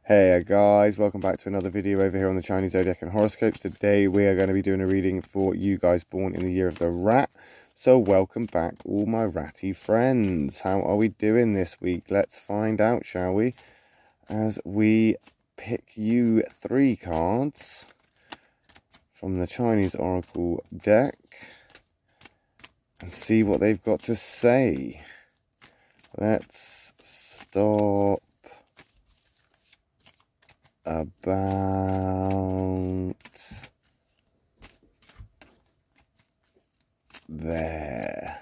Hey guys, welcome back to another video over here on the Chinese Zodiac and horoscopes. Today we are going to be doing a reading for you guys born in the year of the rat. So welcome back all my ratty friends. How are we doing this week? Let's find out, shall we? As we pick you 3 cards from the Chinese Oracle deck and see what they've got to say. Let's stop about there,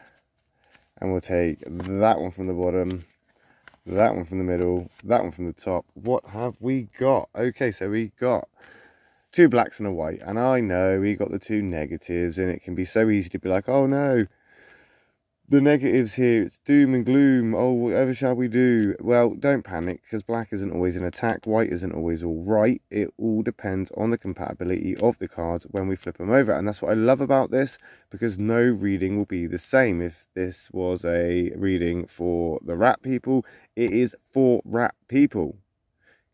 and we'll take that one from the bottom, that one from the middle, that one from the top. What have we got? Okay, so we got 2 blacks and a white, and I know we got the 2 negatives, and it can be so easy to be like, oh no, the negatives here, it's doom and gloom, oh whatever shall we do? Well, don't panic, because black isn't always an attack, white isn't always all right. It all depends on the compatibility of the cards when we flip them over, and that's what I love about this, because no reading will be the same. If this was a reading for the rat people, it is for rat people.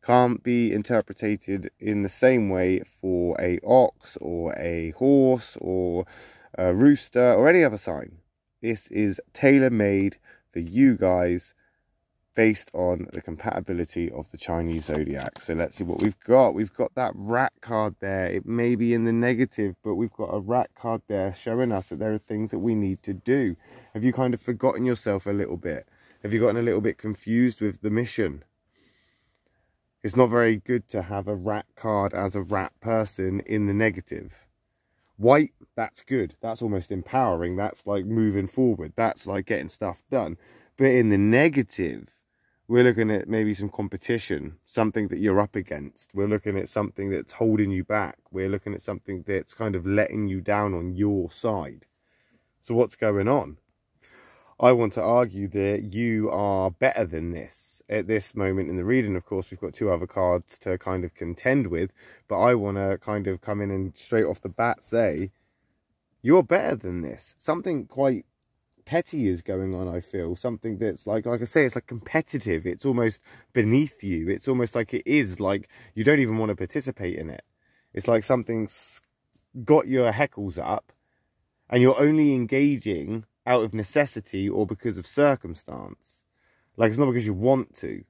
Can't be interpreted in the same way for a ox or a horse or a rooster or any other sign. This is tailor-made for you guys based on the compatibility of the Chinese Zodiac. So let's see what we've got. We've got that rat card there. It may be in the negative, but we've got a rat card there showing us that there are things that we need to do. Have you kind of forgotten yourself a little bit? Have you gotten a little bit confused with the mission? It's not very good to have a rat card as a rat person in the negative. White, that's good. That's almost empowering. That's like moving forward. That's like getting stuff done. But in the negative, we're looking at maybe some competition, something that you're up against. We're looking at something that's holding you back. We're looking at something that's kind of letting you down on your side. So what's going on? I want to argue that you are better than this. At this moment in the reading, of course, we've got 2 other cards to kind of contend with, but I want to kind of come in and straight off the bat say, you're better than this. Something quite petty is going on, I feel. Something that's like I say, it's like competitive. It's almost beneath you. It's almost like it is like you don't even want to participate in it. It's like something's got your heckles up and you're only engaging out of necessity or because of circumstance. Like, it's not because you want to.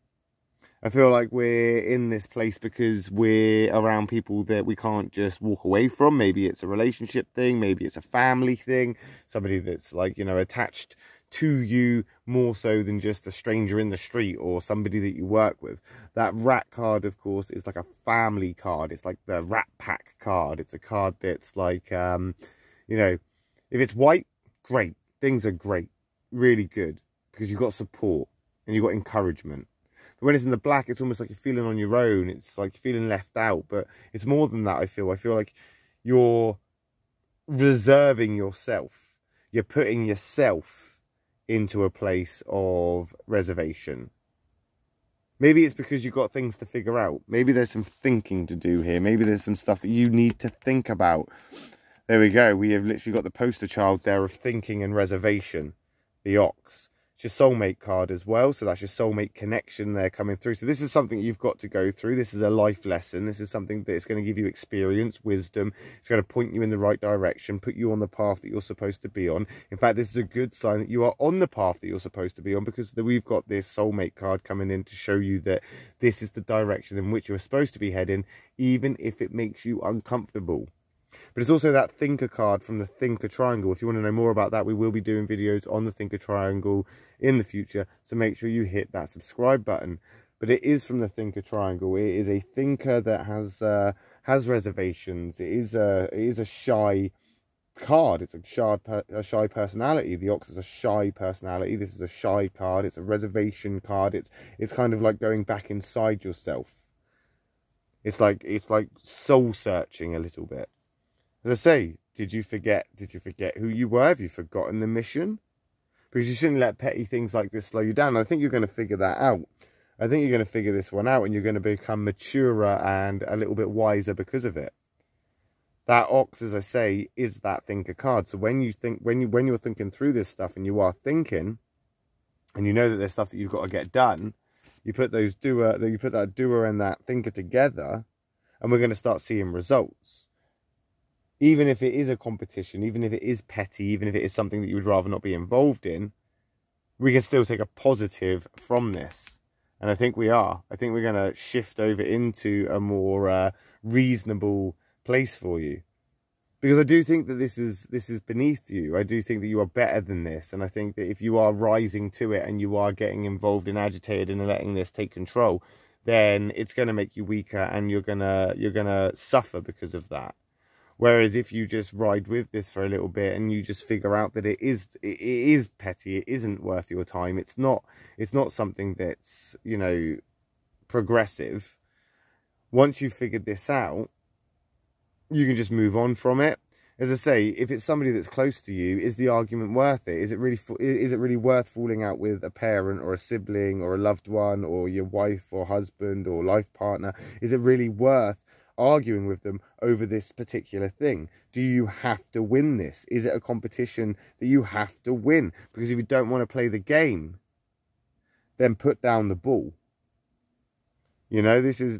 I feel like we're in this place because we're around people that we can't just walk away from. Maybe it's a relationship thing, maybe it's a family thing, somebody that's like, you know, attached to you more so than just a stranger in the street or somebody that you work with. That rat card, of course, is like a family card. It's like the rat pack card. It's a card that's like, you know, if it's white, great. Things are great, really good, because you've got support and you've got encouragement. But when it's in the black, it's almost like you're feeling on your own. It's like you're feeling left out. But it's more than that, I feel. I feel like you're reserving yourself. You're putting yourself into a place of reservation. Maybe it's because you've got things to figure out. Maybe there's some thinking to do here. Maybe there's some stuff that you need to think about. There we go. We have literally got the poster child there of thinking and reservation. The ox. It's your soulmate card as well. So that's your soulmate connection there coming through. So this is something you've got to go through. This is a life lesson. This is something that is going to give you experience, wisdom. It's going to point you in the right direction, put you on the path that you're supposed to be on. In fact, this is a good sign that you are on the path that you're supposed to be on, because we've got this soulmate card coming in to show you that this is the direction in which you're supposed to be heading, even if it makes you uncomfortable. But it's also that thinker card from the thinker triangle. If you want to know more about that, we will be doing videos on the thinker triangle in the future. So make sure you hit that subscribe button. But it is from the thinker triangle. It is a thinker that has reservations. It is a shy card. It's a shy personality. The ox is a shy personality. This is a shy card. It's a reservation card. It's kind of like going back inside yourself. It's like soul searching a little bit. As I say, did you forget who you were? Have you forgotten the mission? Because you shouldn't let petty things like this slow you down. I think you're going to figure that out. I think you're going to figure this one out, and you're going to become maturer and a little bit wiser because of it. That ox, as I say, is that thinker card. So when you're thinking through this stuff and you are thinking, and you know that there's stuff that you've got to get done, You put that doer and that thinker together, and we're going to start seeing results. Even if it is a competition, even if it is petty, even if it is something that you would rather not be involved in, we can still take a positive from this. And I think we are. I think we're going to shift over into a more reasonable place for you. Because I do think that this is beneath you. I do think that you are better than this. And I think that if you are rising to it and you are getting involved and agitated and letting this take control, then it's going to make you weaker, and you're gonna suffer because of that. Whereas if you just ride with this for a little bit and you just figure out that it is petty, it isn't worth your time, it's not something that's, you know, progressive. Once you've figured this out, you can just move on from it. As I say, if it's somebody that's close to you, is the argument worth it? Is it really worth falling out with a parent or a sibling or a loved one or your wife or husband or life partner? Is it really worth arguing with them over this particular thing? Do you have to win this? Is it a competition that you have to win? Because if you don't want to play the game, then put down the ball. You know, this is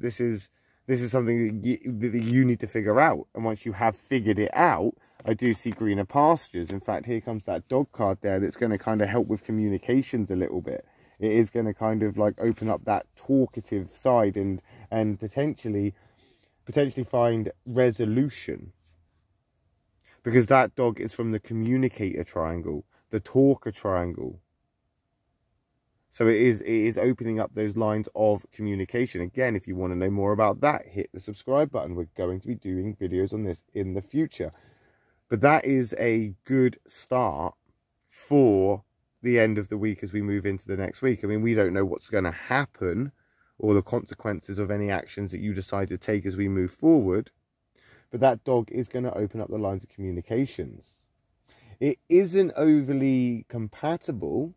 something that you need to figure out. And once you have figured it out, I do see greener pastures. In fact, here comes that dog card there that's going to kind of help with communications a little bit. It is going to kind of like open up that talkative side and potentially find resolution. Because that dog is from the communicator triangle, the talker triangle. So it is opening up those lines of communication. Again, if you want to know more about that, hit the subscribe button. We're going to be doing videos on this in the future. But that is a good start for the end of the week as we move into the next week. I mean, we don't know what's going to happen or the consequences of any actions that you decide to take as we move forward. But that dog is going to open up the lines of communications. It isn't overly compatible,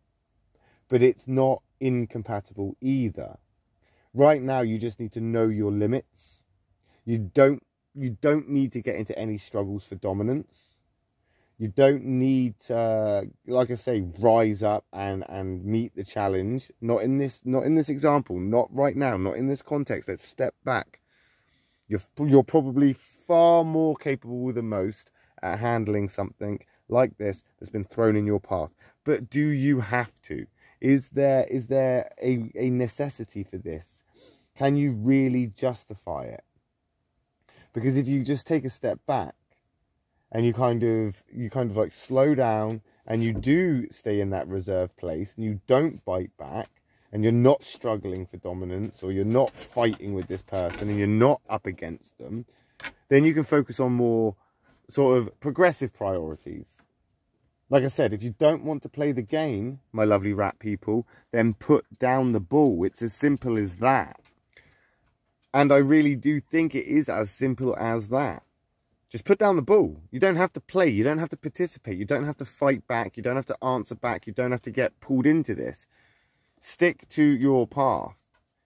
but it's not incompatible either. Right now, you just need to know your limits. You don't need to get into any struggles for dominance. You don't need to, like I say, rise up and meet the challenge. Not in this example, not right now, not in this context. Let's step back. You're probably far more capable than most at handling something like this that's been thrown in your path. But do you have to? Is there a necessity for this? Can you really justify it? Because if you just take a step back and you kind of like slow down and you do stay in that reserve place and you don't bite back and you're not struggling for dominance or you're not fighting with this person and you're not up against them, then you can focus on more sort of progressive priorities. Like I said, if you don't want to play the game, my lovely rat people, then put down the ball. It's as simple as that. And I really do think it is as simple as that. Just put down the ball. You don't have to play. You don't have to participate. You don't have to fight back. You don't have to answer back. You don't have to get pulled into this. Stick to your path.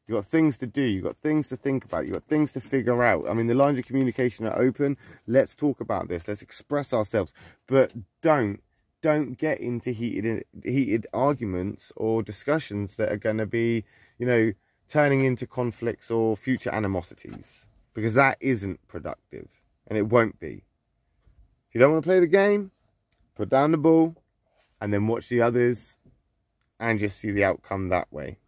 You've got things to do. You've got things to think about. You've got things to figure out. I mean, the lines of communication are open. Let's talk about this. Let's express ourselves. But don't get into heated arguments or discussions that are going to be, you know, turning into conflicts or future animosities. Because that isn't productive. And it won't be. If you don't want to play the game, put down the ball and then watch the others and just see the outcome that way.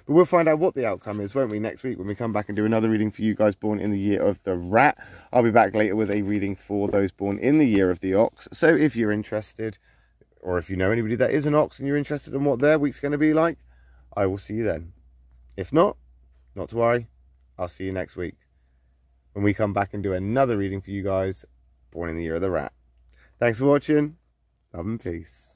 But we'll find out what the outcome is, won't we, next week when we come back and do another reading for you guys born in the year of the rat. I'll be back later with a reading for those born in the year of the ox. So if you're interested, or if you know anybody that is an ox and you're interested in what their week's going to be like, I will see you then. If not to worry, I'll see you next week when we come back and do another reading for you guys born in the year of the rat. Thanks for watching. Love and peace.